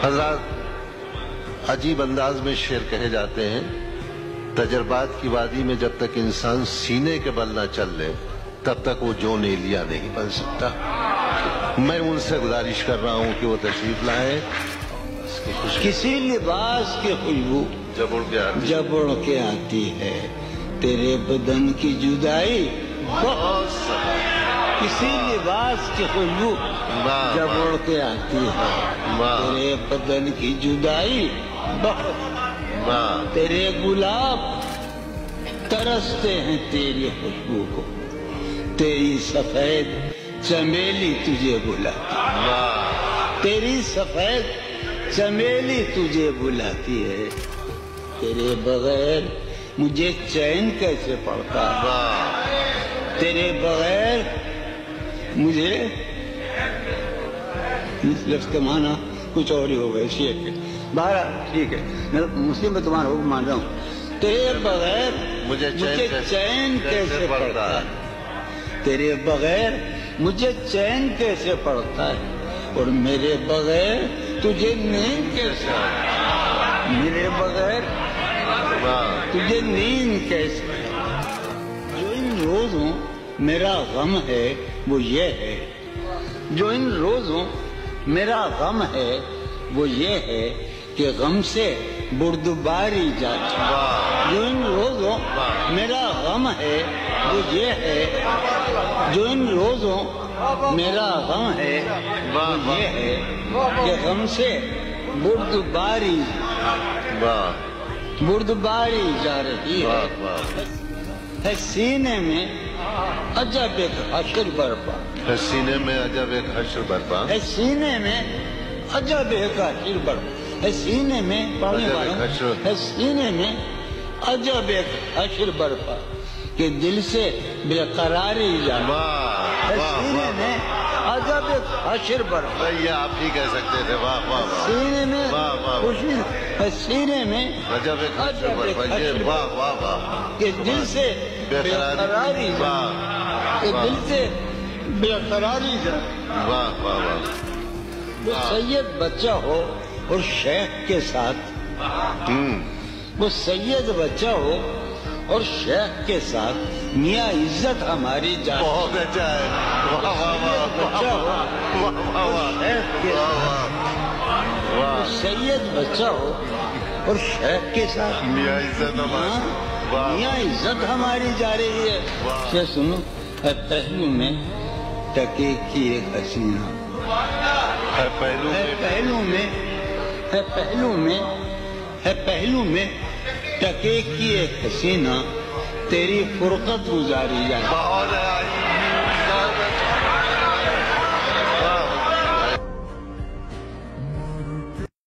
حضرات عجیب انداز میں شعر کہے جاتے ہیں، تجربات کی وادی میں جب تک انسان سینے کے بل نہ چل لے تب تک وہ جون ایلیا نہیں بن سکتا۔ میں ان سے گزارش کر رہا ہوں کہ وہ تشریف لائیں۔ کسی لباس کی خوشبو جب اڑ کے آتی ہے تیرے بدن کی جدائی بہت کسی لباس کی خوشبو جب اڑ کے آتی ہے تیرے بدن کی جدائی بہت تیرے گلاب ترستے ہیں تیری خوشبو کو، تیری سفید چمیلی تجھے بلاتی، تیری سفید چمیلی تجھے بلاتی ہے، تیرے بغیر مجھے چین کیسے پڑتا ہے، تیرے بغیر مجھے اس لفظ کا معنی کچھ اور ہی ہوگا شیخ کے بہرحال ٹھیک ہے، میں مسلم میں تمہارا حکم مان رہا ہوں۔ تیرے بغیر مجھے چین کیسے پڑتا ہے، تیرے بغیر مجھے چین کیسے پڑتا ہے، اور میرے بغیر تجھے نیند کیسے، میرے بغیر تجھے نیند کیسے۔ جو ان روزوں میرا غم ہے وہ یہ ہے، جو ان روزوں میرا غم ہے وہ یہ ہے کہ غم سے بردباری جاتی، جو ان روزوں میرا غم ہے وہ یہ ہے، جو ان روزوں میرا غم ہے وہ یہ ہے کہ غم سے بردباری جا رہی ہے، سینے میں عجب ایک حشر برپا، سینے میں عجب ایک حشر برپا، سینے میں عجب ایک حشر برپا، سینے میں پڑھنے والوں سینے میں عجب ایک حشر برپا کہ دل سے بے قراری جانا، سینے میں عجب ایک حشر برپا، یہ آپ ہی کہہ سکتے تھے، واہ واہ واہ، سینے میں خوشی، سینے میں عجب ایک حشر برپا، واہ واہ واہ، کہ دل سے بے قراری جانا، کہ دل سے بے قراری جانا، واہ واہ واہ۔ وہ سید بچہ ہو اور شیخ کے ساتھ، وہ سید بچہ ہو اور شیخ کے ساتھ میاں عزت ہماری جان، بہت اچھا ہے، واہ واہ بچہ ہو اور شیخ کے ساتھ، سید بچہ ہو اور شیخ کے ساتھ میاں عزت ہماری، میاں عزت ہماری جا رہی ہے۔ یہ سنو، ہے پہلو میں ٹکے کی ایک حسینہ، ہے پہلو میں، ہے پہلو میں ٹکے کی ایک حسینہ، تیری فرقت گزاری جائے، بہت ہے